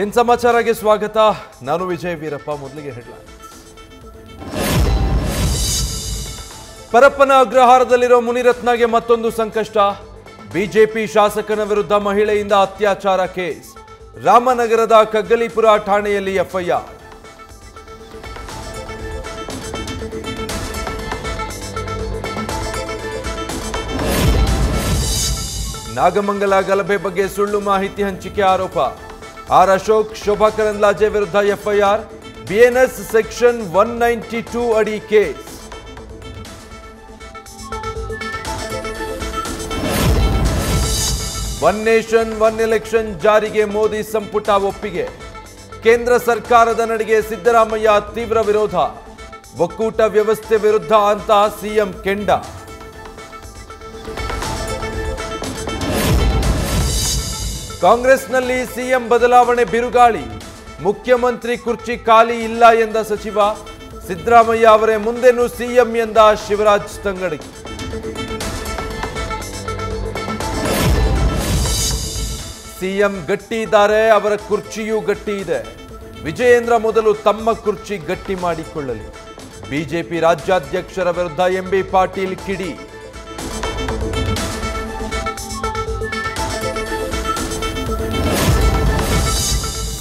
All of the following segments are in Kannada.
इन समाचारಕ್ಕೆ ಸ್ವಾಗತ ನಾನು ವಿಜಯ್ ವೀರಪ್ಪ ಮೊದಲಿಗೆ ಹೆಡ್ಲೈನ್ಸ್ ಪರಪ್ಪನ ಅಗ್ರಹಾರದಲ್ಲಿರೋ ಮುನಿರತ್ನಗೆ ಮತ್ತೊಂದು ಸಂಕಷ್ಟ ಬಿಜೆಪಿ ಶಾಸಕನ ವಿರುದ್ಧ ಮಹಿಳೆಯಿಂದ ಅತ್ಯಾಚಾರ ಕೇಸ್ ರಾಮನಗರದ ಕಗ್ಗಲಿಪುರ ಠಾಣೆಯಲ್ಲಿ ಎಫ್ಐಆರ್ ನಾಗಮಂಗಲ ಗಲಭೆ ಬಗ್ಗೆ ಸುಳ್ಳು ಮಾಹಿತಿ ಹಂಚಿಕೆ ಆರೋಪ ಆರ್ ಅಶೋಕ್ ಶೋಭಾ ಕರಂದ್ಲಾಜೆ ವಿರುದ್ಧ ಎಫ್ಐಆರ್ ಬಿಎನ್ಎಸ್ ಸೆಕ್ಷನ್ 192 ಅಡಿ case one nation one election ಜಾರಿಗೆ ಮೋದಿ ಸಂಪುಟ ಒಪ್ಪಿಗೆ ಕೇಂದ್ರ ಸರ್ಕಾರದ ನಡೆಗೆ ಸಿದ್ದರಾಮಯ್ಯ ತೀವ್ರ ವಿರೋಧ ಒಕ್ಕೂಟ ವ್ಯವಸ್ಥೆ ವಿರುದ್ಧ ಅಂತ ಸಿಎಂ ಕೆಂಡ ಕಾಂಗ್ರೆಸ್ನಲ್ಲಿ ಸಿಎಂ ಬದಲಾವಣೆ ಬಿರುಗಾಳಿ ಮುಖ್ಯಮಂತ್ರಿ ಕುರ್ಚಿ ಖಾಲಿ ಇಲ್ಲ ಎಂದ ಸಚಿವ ಸಿದ್ದರಾಮಯ್ಯ ಅವರೇ ಮುಂದೆನೂ ಸಿಎಂ ಎಂದ ಶಿವರಾಜ್ ತಂಗಡಗಿ ಸಿಎಂ ಗಟ್ಟಿ ಇದ್ದಾರೆ ಅವರ ಕುರ್ಚಿಯೂ ಗಟ್ಟಿ ಇದೆ ವಿಜಯೇಂದ್ರ ಮೊದಲು ತಮ್ಮ ಕುರ್ಚಿ ಗಟ್ಟಿ ಮಾಡಿಕೊಳ್ಳಲಿ ಬಿಜೆಪಿ ರಾಜ್ಯಾಧ್ಯಕ್ಷರ ವಿರುದ್ಧ ಎಂಬಿ ಪಾಟೀಲ್ ಕಿಡಿ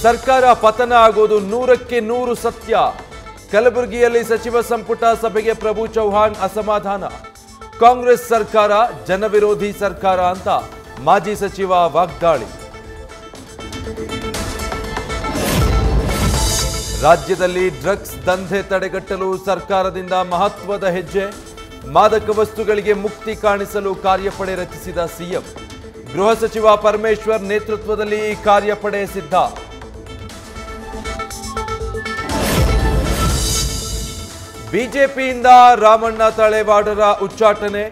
ಸರ್ಕಾರ ಪತನ ಆಗೋದು 100ಕ್ಕೆ 100 ಸತ್ಯ ಕಲಬುರಗಿಯಲ್ಲಿ ಸಚಿವ ಸಂಪುಟ ಸಭೆಗೆ ಪ್ರಭು ಚೌಹಾಣ್ ಅಸಮಾಧಾನ ಕಾಂಗ್ರೆಸ್ ಸರ್ಕಾರ ಜನವಿರೋಧಿ ಸರ್ಕಾರ ಅಂತ ಮಾಜಿ ಸಚಿವ ವಾಗ್ದಾಳಿ ರಾಜ್ಯದಲ್ಲಿ ಡ್ರಗ್ಸ್ ದಂಧೆ ತಡೆಗಟ್ಟಲು ಸರ್ಕಾರದಿಂದ ಮಹತ್ವದ ಹೆಜ್ಜೆ ಮಾದಕ ವಸ್ತುಗಳಿಗೆ ಮುಕ್ತಿ ಕಾಣಿಸಲು ಕಾರ್ಯಪಡೆ ರಚಿಸಿದ ಸಿಎಂ ಗೃಹ ಸಚಿವ ಪರಮೇಶ್ವರ್ ನೇತೃತ್ವದಲ್ಲಿ ಈ ಕಾರ್ಯಪಡೆ ಸಿದ್ಧ ಬಿಜೆಪಿಯಿಂದ ರಾಮಣ್ಣ ತಳೇವಾಡರ ಉಚ್ಚಾಟನೆ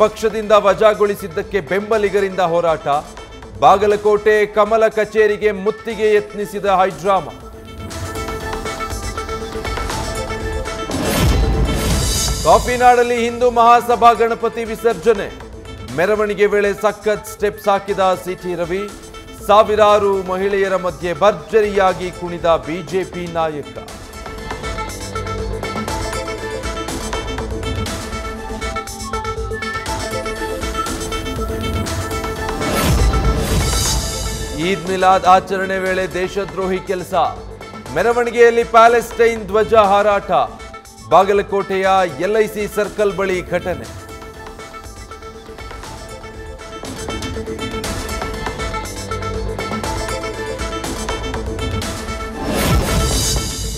ಪಕ್ಷದಿಂದ ವಜಾಗೊಳಿಸಿದ್ದಕ್ಕೆ ಬೆಂಬಲಿಗರಿಂದ ಹೋರಾಟ ಬಾಗಲಕೋಟೆ ಕಮಲ ಕಚೇರಿಗೆ ಮುತ್ತಿಗೆ ಯತ್ನಿಸಿದ ಹೈಡ್ರಾಮಾ ಕಾಫಿನಾಡಲ್ಲಿ ಹಿಂದೂ ಮಹಾಸಭಾ ಗಣಪತಿ ವಿಸರ್ಜನೆ ಮೆರವಣಿಗೆ ವೇಳೆ ಸಖತ್ ಸ್ಟೆಪ್ಸ್ ಹಾಕಿದ ಸಿಟಿ ರವಿ ಸಾವಿರಾರು ಮಹಿಳೆಯರ ಮಧ್ಯೆ ಭರ್ಜರಿಯಾಗಿ ಕುಣಿದ ಬಿಜೆಪಿ ನಾಯಕ ಈದ್ ಮಿಲಾದ್ ಆಚರಣೆ ವೇಳೆ ದೇಶದ್ರೋಹಿ ಕೆಲಸ ಮೆರವಣಿಗೆಯಲ್ಲಿ ಪ್ಯಾಲೆಸ್ಟೈನ್ ಧ್ವಜ ಹಾರಾಟ ಬಾಗಲಕೋಟೆಯ ಎಲ್ಐಸಿ ಸರ್ಕಲ್ ಬಳಿ ಘಟನೆ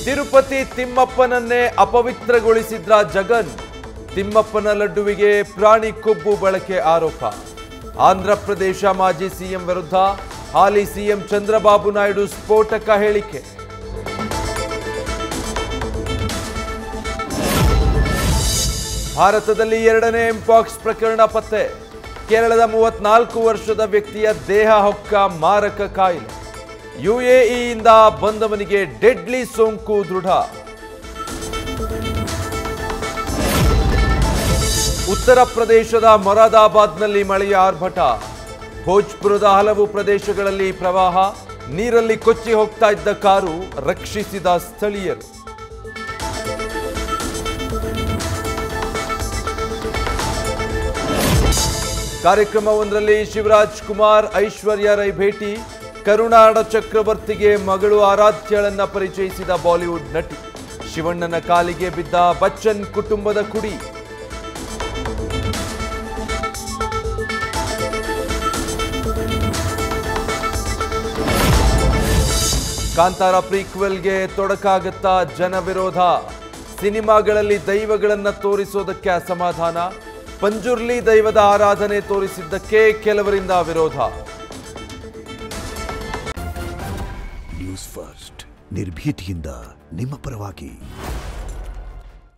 ತಿರುಪತಿ ತಿಮ್ಮಪ್ಪನನ್ನೇ ಅಪವಿತ್ರಗೊಳಿಸಿದ್ರ ಜಗನ್ ತಿಮ್ಮಪ್ಪನ ಲಡ್ಡುವಿಗೆ ಪ್ರಾಣಿ ಕೊಬ್ಬು ಬಳಕೆ ಆರೋಪ ಆಂಧ್ರಪ್ರದೇಶ ಮಾಜಿ ಸಿಎಂ ವಿರುದ್ಧ ಹಾಲಿ ಸಿಎಂ ಚಂದ್ರಬಾಬು ನಾಯ್ಡು ಸ್ಫೋಟಕ ಹೇಳಿಕೆ ಭಾರತದಲ್ಲಿ 2ನೇ ಎಂಪಾಕ್ಸ್ ಪ್ರಕರಣ ಪತ್ತೆ ಕೇರಳದ 34 ವರ್ಷದ ವ್ಯಕ್ತಿಯ ದೇಹ ಹೊಕ್ಕ ಮಾರಕ ಕಾಯಿಲೆ ಯುಎಇಯಿಂದ ಬಂದವನಿಗೆ ಡೆಡ್ಲಿ ಸೋಂಕು ದೃಢ ಉತ್ತರ ಪ್ರದೇಶದ ಮೊರಾದಾಬಾದ್ನಲ್ಲಿ ಮಳೆಯ ಆರ್ಭಟ ಭೋಜ್ಪುರದ ಹಲವು ಪ್ರದೇಶಗಳಲ್ಲಿ ಪ್ರವಾಹ ನೀರಲ್ಲಿ ಕೊಚ್ಚಿ ಹೋಗ್ತಾ ಇದ್ದ ಕಾರು ರಕ್ಷಿಸಿದ ಸ್ಥಳೀಯರು ಕಾರ್ಯಕ್ರಮವೊಂದರಲ್ಲಿ ಶಿವರಾಜ್ ಕುಮಾರ್ ಐಶ್ವರ್ಯ ರೈ ಭೇಟಿ ಕರುನಾಡ ಚಕ್ರವರ್ತಿಗೆ ಮಗಳು ಆರಾಧ್ಯಳನ್ನ ಪರಿಚಯಿಸಿದ ಬಾಲಿವುಡ್ ನಟಿ ಶಿವಣ್ಣನ ಕಾಲಿಗೆ ಬಿದ್ದ ಬಚ್ಚನ್ ಕುಟುಂಬದ ಕುಡಿ ಕಾಂತಾರ ಪ್ರೀಕ್ವೆಲ್ಗೆ ತೊಡಕಾಗತ್ತಾ ಜನವಿರೋಧ ಸಿನಿಮಾಗಳಲ್ಲಿ ದೈವಗಳನ್ನು ತೋರಿಸೋದಕ್ಕೆ ಅಸಮಾಧಾನ ಪಂಜುರ್ಲಿ ದೈವದ ಆರಾಧನೆ ತೋರಿಸಿದ್ದಕ್ಕೆ ಕೆಲವರಿಂದ ವಿರೋಧ ನ್ಯೂಸ್ ಫಸ್ಟ್ ನಿರ್ಭೀತಿಯಿಂದ ನಿಮ್ಮ ಪರವಾಗಿ